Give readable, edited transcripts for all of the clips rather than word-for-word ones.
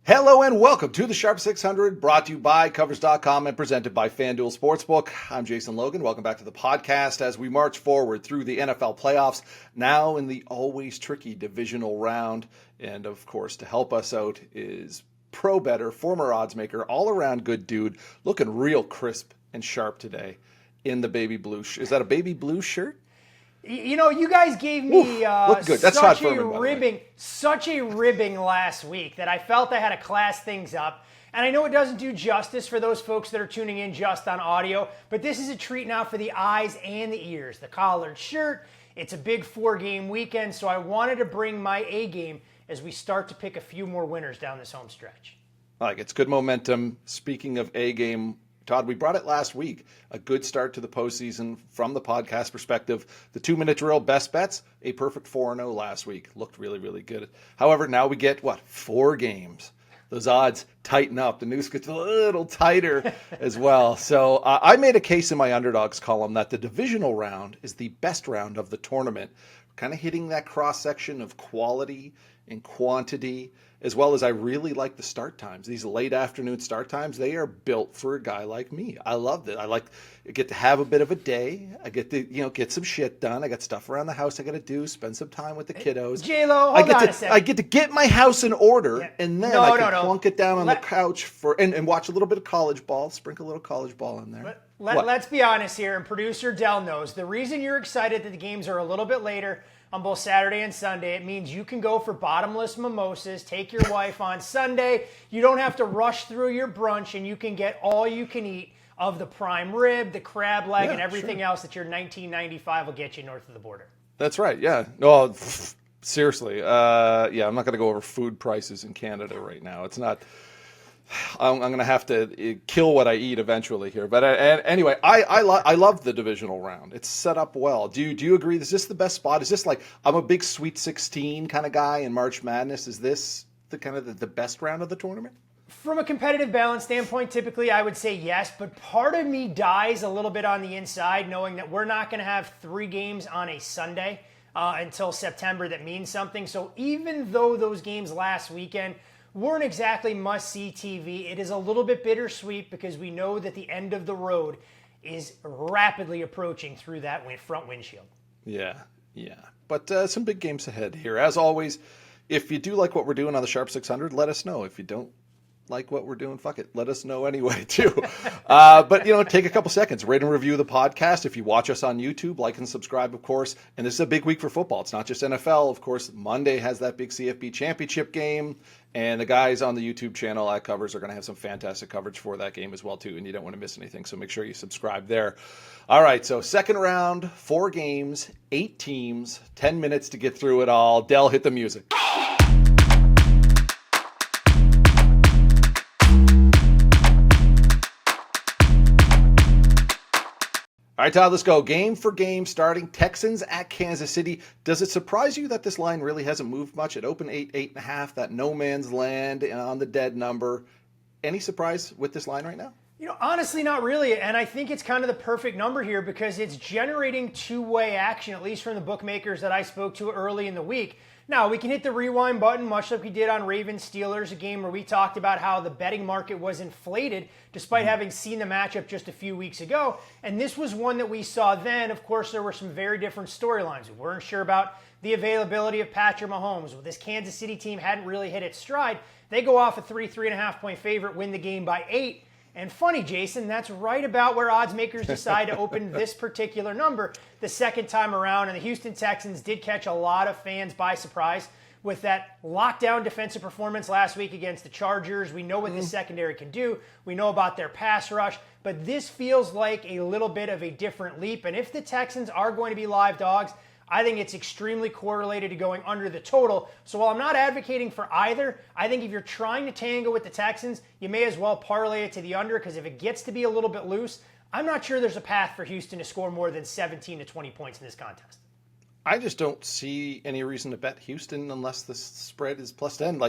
Hello and welcome to the Sharp 600, brought to you by Covers.com and presented by FanDuel Sportsbook. I'm Jason Logan. Welcome back to the podcast as we march forward through the NFL playoffs, now in the always tricky divisional round. And of course, to help us out is pro bettor, former odds maker, all-around good dude, looking real crisp and sharp today in the baby blue. Is that a baby blue shirt? You know, you guys gave me good. That's such a ribbing last week that I felt I had to class things up. And I know it doesn't do justice for those folks that are tuning in just on audio, but this is a treat now for the eyes and the ears. The collared shirt, it's a big 4-game weekend, so I wanted to bring my A game as we start to pick a few more winners down this home stretch. It's good momentum. Speaking of A game, Todd, we brought it last week. A good start to the postseason from the podcast perspective. The 2-minute drill, best bets, a perfect 4-0 last week. Looked really, really good. However, now we get, 4 games. Those odds tighten up. The noose gets a little tighter as well. So I made a case in my underdogs column that the divisional round is the best round of the tournament. Kind of hitting that cross-section of quality and quantity, as well as I really like the start times. These late afternoon start times, they are built for a guy like me. I love it. I get to have a bit of a day. I get to, get some shit done. I got stuff around the house I got to do, spend some time with the kiddos. J-Lo, hold on a second. I get to get my house in order, and then I can plunk it down on the couch and watch a little bit of college ball, sprinkle a little college ball in there. Let's be honest here, and producer Dell knows. The reason you're excited that the games are a little bit later on both Saturday and Sunday, it means you can go for bottomless mimosas, take your wife on Sunday. You don't have to rush through your brunch, and you can get all you can eat of the prime rib, the crab leg, and everything else that your $19.95 will get you north of the border. That's right, yeah. No, seriously. I'm not going to go over food prices in Canada right now. It's not... I'm going to have to kill what I eat eventually here. But anyway, I love the divisional round. It's set up well. Do you agree? Is this the best spot? Is this I'm a big Sweet 16 kind of guy in March Madness. Is this the kind of the best round of the tournament? From a competitive balance standpoint, typically I would say yes, but part of me dies a little bit on the inside knowing that we're not going to have 3 games on a Sunday until September that means something. So even though those games last weekend weren't exactly must-see TV, it is a little bit bittersweet because we know that the end of the road is rapidly approaching through that front windshield. Yeah. But some big games ahead here. As always, if you do like what we're doing on the Sharp 600, let us know. If you don't like what we're doing, fuck it. Let us know anyway, too. But, take a couple seconds. Rate and review the podcast. If you watch us on YouTube, like and subscribe, of course. And this is a big week for football. It's not just NFL. Of course, Monday has that big CFB championship game. And the guys on the YouTube channel at Covers are going to have some fantastic coverage for that game as well, too. And you don't want to miss anything. So make sure you subscribe there. All right. So second round, 4 games, 8 teams, 10 minutes to get through it all. Dell, hit the music. All right, Todd, let's go. Game for game, starting Texans at Kansas City. Does it surprise you that this line really hasn't moved much? It opened 8.5, that no man's land on the dead number. Any surprise with this line right now? Honestly, not really. And I think it's kind of the perfect number here because it's generating two-way action, at least from the bookmakers that I spoke to early in the week. Now, we can hit the rewind button, much like we did on Ravens-Steelers, a game where we talked about how the betting market was inflated despite having seen the matchup just a few weeks ago. And this was one that we saw then. Of course, there were some very different storylines. We weren't sure about the availability of Patrick Mahomes. Well, this Kansas City team hadn't really hit its stride. They go off a 3.5 point favorite, win the game by 8. And funny, Jason, that's right about where odds makers decide to open this particular number the second time around. And the Houston Texans did catch a lot of fans by surprise with that lockdown defensive performance last week against the Chargers. We know what this secondary can do. We know about their pass rush. But this feels like a little bit of a different leap. And if the Texans are going to be live dogs, I think it's extremely correlated to going under the total. So while I'm not advocating for either, I think if you're trying to tango with the Texans, you may as well parlay it to the under because if it gets to be a little bit loose, I'm not sure there's a path for Houston to score more than 17 to 20 points in this contest. I just don't see any reason to bet Houston unless the spread is plus 10.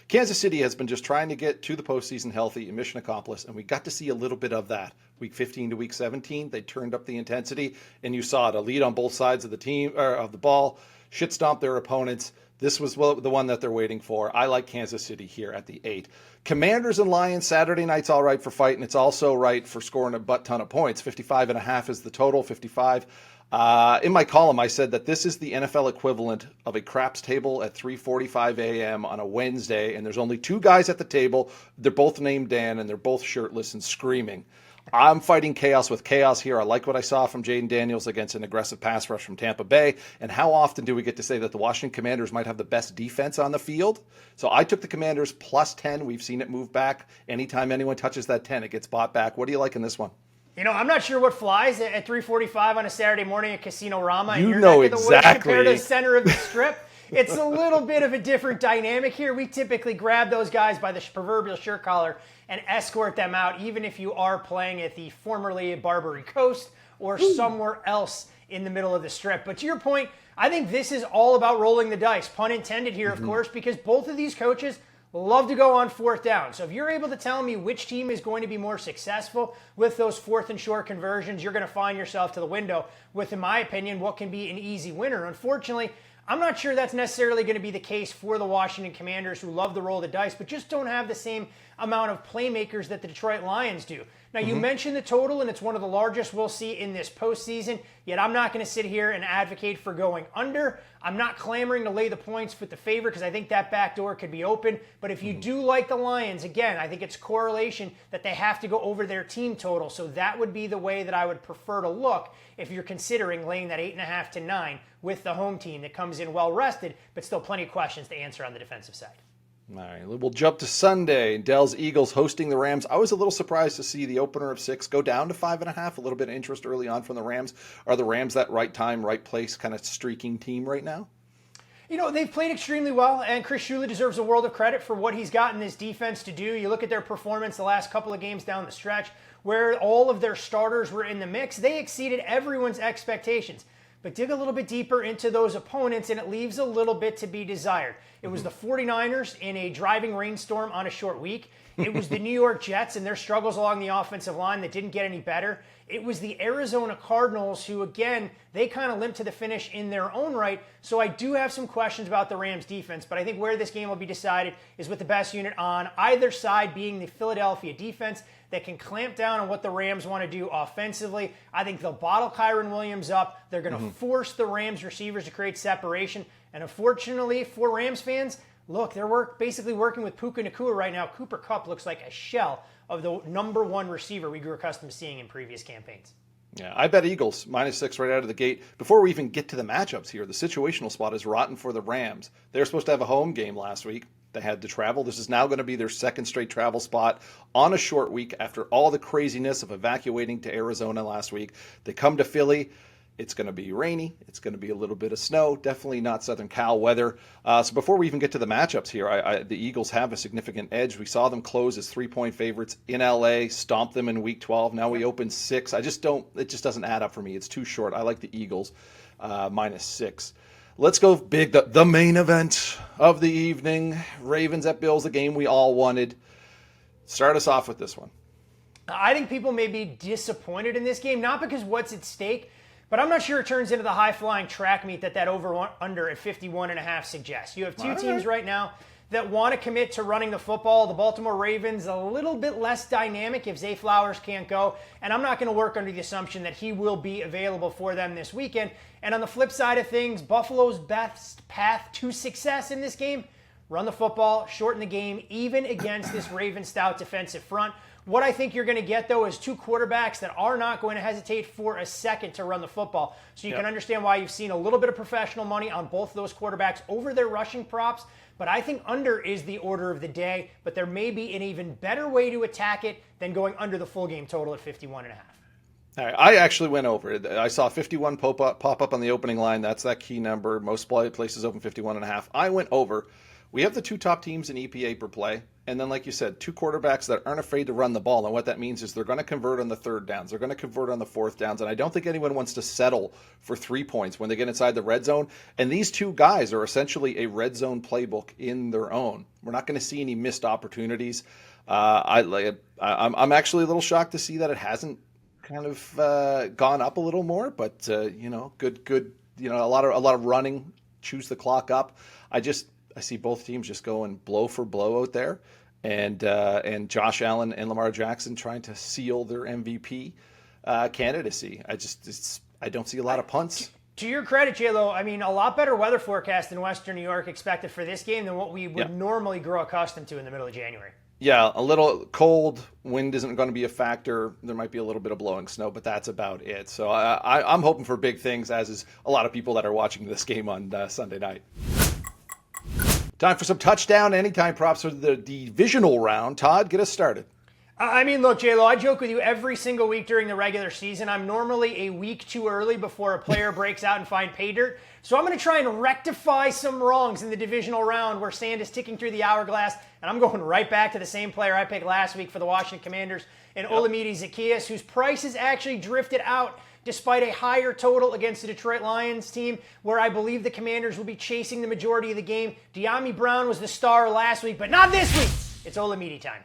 Kansas City has been just trying to get to the postseason healthy and mission accomplished, and we got to see a little bit of that. Week 15 to week 17, they turned up the intensity, and you saw it. A lead on both sides of the team or of the ball, shit stomp their opponents. This was the one that they're waiting for. I like Kansas City here at the 8. Commanders and Lions, Saturday night's all right for fighting. It's also right for scoring a butt ton of points. 55.5 is the total, 55. In my column, I said that this is the NFL equivalent of a craps table at 3:45 a.m. on a Wednesday, and there's only two guys at the table. They're both named Dan, and they're both shirtless and screaming. I'm fighting chaos with chaos here. I like what I saw from Jaden Daniels against an aggressive pass rush from Tampa Bay. And how often do we get to say that the Washington Commanders might have the best defense on the field? So I took the Commanders plus 10. We've seen it move back. Anytime anyone touches that 10, it gets bought back. What do you like in this one? I'm not sure what flies at 3:45 on a Saturday morning at Casino Rama. You know exactly. Compared to the center of the strip. It's a little bit of a different dynamic here. We typically grab those guys by the proverbial shirt collar and escort them out, even if you are playing at the formerly Barbary Coast or somewhere else in the middle of the strip. But to your point, I think this is all about rolling the dice, pun intended here, of course, because both of these coaches love to go on fourth down. So if you're able to tell me which team is going to be more successful with those fourth and short conversions, you're going to find yourself to the window with, in my opinion, what can be an easy winner. Unfortunately, I'm not sure that's necessarily going to be the case for the Washington Commanders, who love to roll the dice, but just don't have the same amount of playmakers that the Detroit Lions do. Now, you mentioned the total, and it's one of the largest we'll see in this postseason, yet I'm not going to sit here and advocate for going under. I'm not clamoring to lay the points with the favorite because I think that back door could be open. But if you do like the Lions, again, I think it's correlation that they have to go over their team total. So that would be the way that I would prefer to look if you're considering laying that 8.5 to 9 with the home team that comes in well rested, but still plenty of questions to answer on the defensive side. All right, we'll jump to Sunday. Dell's Eagles hosting the Rams. I was a little surprised to see the opener of 6 go down to 5.5. A little bit of interest early on from the Rams. Are the Rams that right time, right place kind of streaking team right now? They've played extremely well, and Chris Shula deserves a world of credit for what he's gotten this defense to do. You look at their performance the last couple of games down the stretch, where all of their starters were in the mix. They exceeded everyone's expectations. But dig a little bit deeper into those opponents, and it leaves a little bit to be desired. It was the 49ers in a driving rainstorm on a short week. It was the New York Jets and their struggles along the offensive line that didn't get any better. It was the Arizona Cardinals who, again, they kind of limped to the finish in their own right. So I do have some questions about the Rams defense, but I think where this game will be decided is with the best unit on either side being the Philadelphia defense that can clamp down on what the Rams want to do offensively. I think they'll bottle Kyron Williams up. They're going to force the Rams receivers to create separation. And unfortunately for Rams fans, look, they're basically working with Puka Nacua right now. Cooper Kupp looks like a shell of the number one receiver we grew accustomed to seeing in previous campaigns. Yeah, I bet Eagles -6 right out of the gate. Before we even get to the matchups here, the situational spot is rotten for the Rams. They were supposed to have a home game last week. They had to travel. This is now going to be their second straight travel spot on a short week after all the craziness of evacuating to Arizona last week. They come to Philly. It's going to be rainy. It's going to be a little bit of snow. Definitely not Southern Cal weather. So before we even get to the matchups here, the Eagles have a significant edge. We saw them close as 3-point favorites in LA, stomp them in Week 12. Now we open 6. It just doesn't add up for me. It's too short. I like the Eagles -6. Let's go big. The main event of the evening. Ravens at Bills, the game we all wanted. Start us off with this one. I think people may be disappointed in this game, not because what's at stake, but I'm not sure it turns into the high-flying track meet that over-under at 51.5 suggests. You have two teams right now that want to commit to running the football. The Baltimore Ravens, a little bit less dynamic if Zay Flowers can't go. And I'm not going to work under the assumption that he will be available for them this weekend. And on the flip side of things, Buffalo's best path to success in this game, run the football, shorten the game, even against this Ravens stout defensive front. What I think you're going to get, though, is two quarterbacks that are not going to hesitate for a second to run the football. So you can understand why you've seen a little bit of professional money on both of those quarterbacks over their rushing props. But I think under is the order of the day. But there may be an even better way to attack it than going under the full game total at 51.5. All right, I actually went over. I saw 51 pop up on the opening line. That's that key number. Most places open 51.5. I went over. We have the two top teams in EPA per play. And then, like you said, two quarterbacks that aren't afraid to run the ball. And what that means is they're going to convert on the third downs. They're going to convert on the fourth downs. And I don't think anyone wants to settle for 3 points when they get inside the red zone. And these two guys are essentially a red zone playbook in their own. We're not going to see any missed opportunities. I'm actually a little shocked to see that it hasn't kind of gone up a little more. But, good, a lot of running. chews the clock up. I see both teams just going blow for blow out there, and Josh Allen and Lamar Jackson trying to seal their MVP candidacy. I don't see a lot of punts. To your credit, J-Lo, I mean, a lot better weather forecast in Western New York expected for this game than what we would normally grow accustomed to in the middle of January. Yeah, a little cold, wind isn't going to be a factor. There might be a little bit of blowing snow, but that's about it. So I'm hoping for big things, as is a lot of people that are watching this game on Sunday night. Time for some touchdown anytime props for the divisional round. Todd, get us started. I mean, look, J-Lo, I joke with you every single week during the regular season. I'm normally a week too early before a player breaks out and find pay dirt. So I'm going to try and rectify some wrongs in the divisional round where sand is ticking through the hourglass. And I'm going right back to the same player I picked last week for the Washington Commanders, and Olamide Zaccheaus, whose price has actually drifted out despite a higher total against the Detroit Lions team, where I believe the Commanders will be chasing the majority of the game. De'Ami Brown was the star last week, but not this week. It's Olamide time.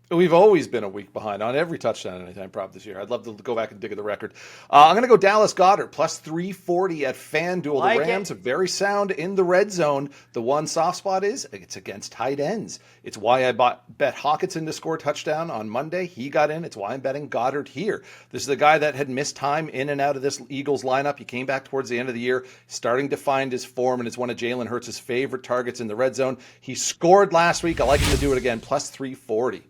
We've always been a week behind on every touchdown anytime prop this year. I'd love to go back and dig at the record. I'm going to go Dallas Goedert, plus 340 at FanDuel. The Rams are very sound in the red zone. The one soft spot is it's against tight ends. It's why I bet Hockenson to score a touchdown on Monday. He got in. It's why I'm betting Goddard here. This is the guy that had missed time in and out of this Eagles lineup. He came back towards the end of the year, starting to find his form, and it's one of Jalen Hurts' favorite targets in the red zone. He scored last week. I like him to do it again, plus 340.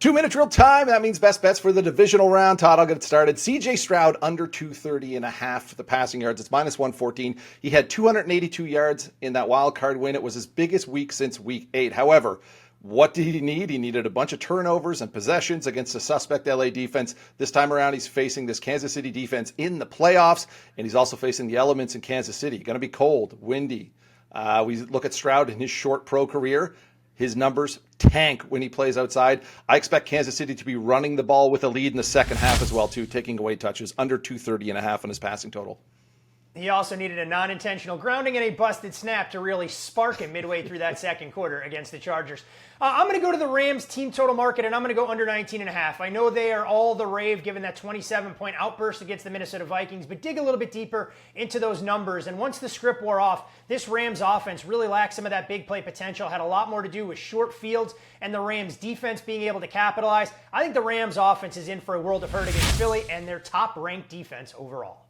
2-minute drill time. That means best bets for the divisional round. Todd, I'll get it started. CJ Stroud under 230.5 for the passing yards. It's minus 114. He had 282 yards in that wild card win. It was his biggest week since week 8. However, what did he need? He needed a bunch of turnovers and possessions against a suspect LA defense. This time around, he's facing this Kansas City defense in the playoffs, and he's also facing the elements in Kansas City. Going to be cold, windy. We look at Stroud in his short pro career. His numbers tank when he plays outside. I expect Kansas City to be running the ball with a lead in the second half as well, too, taking away touches, under 230.5 on his passing total. He also needed a non-intentional grounding and a busted snap to really spark him midway through that second quarter against the Chargers. I'm going to go to the Rams team total market, and I'm going to go under 19.5. I know they are all the rave given that 27-point outburst against the Minnesota Vikings, but dig a little bit deeper into those numbers. And once the script wore off, this Rams offense really lacked some of that big play potential, had a lot more to do with short fields and the Rams defense being able to capitalize. I think the Rams offense is in for a world of hurt against Philly and their top-ranked defense overall.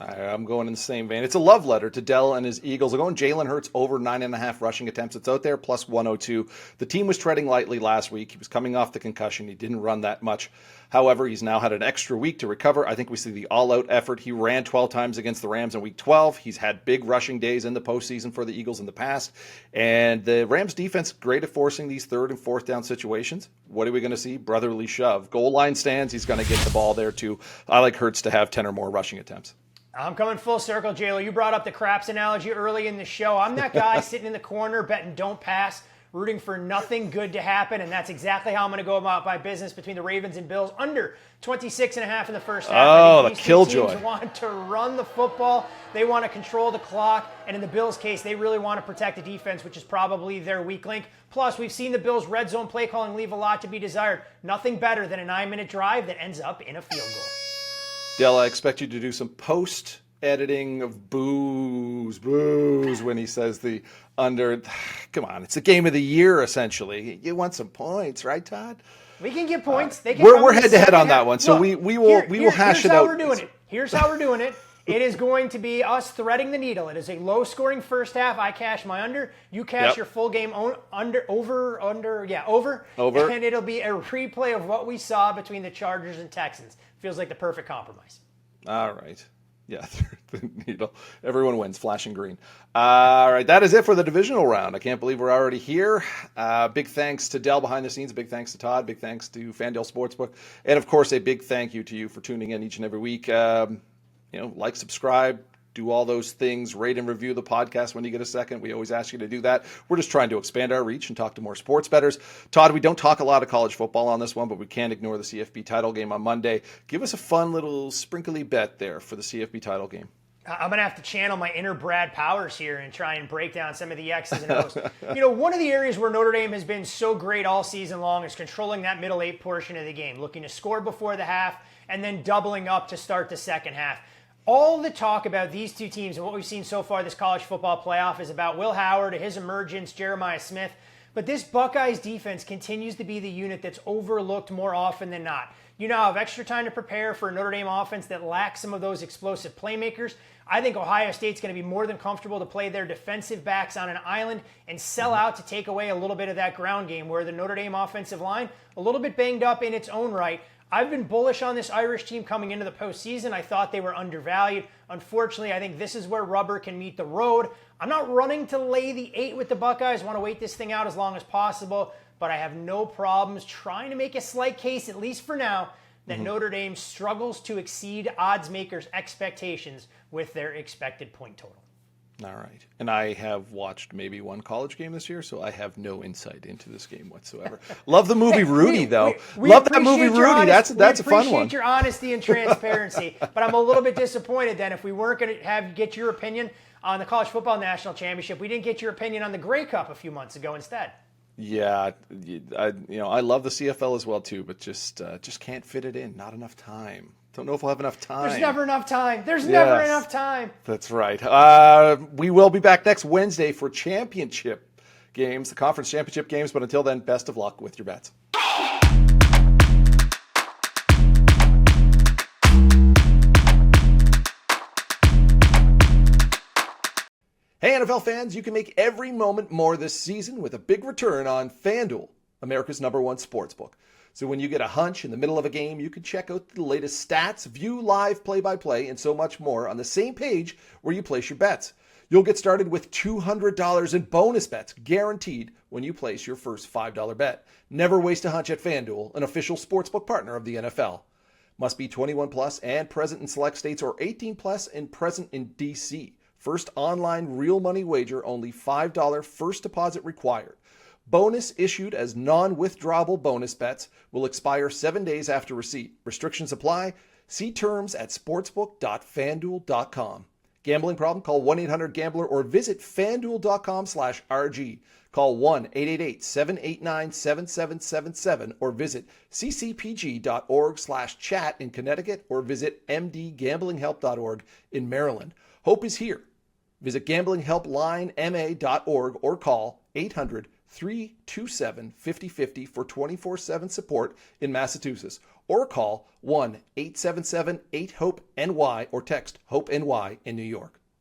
I'm going in the same vein. It's a love letter to Dell and his Eagles. I'm going Jalen Hurts over 9.5 rushing attempts. It's out there, plus 102. The team was treading lightly last week. He was coming off the concussion. He didn't run that much. However, he's now had an extra week to recover. I think we see the all-out effort. He ran 12 times against the Rams in Week 12. He's had big rushing days in the postseason for the Eagles in the past. And the Rams defense, great at forcing these third and fourth down situations. What are we going to see? Brotherly shove. Goal line stands. He's going to get the ball there, too. I like Hurts to have 10 or more rushing attempts. I'm coming full circle, J-Lo. You brought up the craps analogy early in the show. I'm that guy sitting in the corner betting don't pass, rooting for nothing good to happen, and that's exactly how I'm going to go about my business between the Ravens and Bills. Under 26.5 in the first half. Oh, the killjoy. Teams want to run the football. They want to control the clock. And in the Bills' case, they really want to protect the defense, which is probably their weak link. Plus, we've seen the Bills' red zone play calling leave a lot to be desired. Nothing better than a 9-minute drive that ends up in a field goal. Dell, I expect you to do some post-editing of booze when he says the under. Come on, it's the game of the year, essentially. You want some points, right, Todd? We can get points. We're head-to-head on that one, so we will hash it out. Here's how we're doing it. It is going to be us threading the needle. It is a low-scoring first half. I cash my under. You cash your full game over. And it'll be a replay of what we saw between the Chargers and Texans. Feels like the perfect compromise. All right. Yeah, the needle. Everyone wins, flashing green. All right, that is it for the divisional round. I can't believe we're already here. Big thanks to Dell behind the scenes. Big thanks to Todd. Big thanks to FanDuel Sportsbook. And, of course, a big thank you to you for tuning in each and every week. Like, subscribe, do all those things, rate and review the podcast when you get a second. We always ask you to do that. We're just trying to expand our reach and talk to more sports bettors. Todd, we don't talk a lot of college football on this one, but we can't ignore the CFB title game on Monday. Give us a fun little sprinkly bet there for the CFB title game. I'm going to have to channel my inner Brad Powers here and try and break down some of the X's and O's. One of the areas where Notre Dame has been so great all season long is controlling that middle eight portion of the game, looking to score before the half and then doubling up to start the second half. All the talk about these two teams and what we've seen so far this college football playoff is about Will Howard, his emergence, Jeremiah Smith. But this Buckeyes defense continues to be the unit that's overlooked more often than not. You now have extra time to prepare for a Notre Dame offense that lacks some of those explosive playmakers. I think Ohio State's going to be more than comfortable to play their defensive backs on an island and sell out to take away a little bit of that ground game where the Notre Dame offensive line, a little bit banged up in its own right. I've been bullish on this Irish team coming into the postseason. I thought they were undervalued. Unfortunately, I think this is where rubber can meet the road. I'm not running to lay the 8 with the Buckeyes. I want to wait this thing out as long as possible, but I have no problems trying to make a slight case, at least for now, that Notre Dame struggles to exceed odds makers' expectations with their expected point total. All right. And I have watched maybe one college game this year, so I have no insight into this game whatsoever. Love the movie Rudy, though. Love that movie Rudy. That's a fun one. We appreciate your honesty and transparency, but I'm a little bit disappointed then if we weren't going to get your opinion on the College Football National Championship. We didn't get your opinion on the Grey Cup a few months ago instead. Yeah, I love the CFL as well too, but just can't fit it in. Not enough time. Don't know if we'll have enough time. There's never enough time. There's never enough time. That's right. We will be back next Wednesday for championship games, the conference championship games. But until then, best of luck with your bets. Hey, NFL fans, you can make every moment more this season with a big return on FanDuel, America's #1 sportsbook. So when you get a hunch in the middle of a game, you can check out the latest stats, view live play-by-play, and so much more on the same page where you place your bets. You'll get started with $200 in bonus bets guaranteed when you place your first $5 bet. Never waste a hunch at FanDuel, an official sportsbook partner of the NFL. Must be 21 plus and present in select states or 18 plus and present in D.C. First online real money wager, only $5 first deposit required. Bonus issued as non-withdrawable bonus bets will expire 7 days after receipt. Restrictions apply. See terms at sportsbook.fanduel.com. Gambling problem? Call 1-800-GAMBLER or visit fanduel.com/RG. Call 1-888-789-7777 or visit ccpg.org/chat in Connecticut or visit mdgamblinghelp.org in Maryland. Hope is here. Visit gamblinghelplinema.org or call 800-327-5050 for 24/7 support in Massachusetts, or call 1-877-8-HOPE-NY or text HOPE-NY in New York.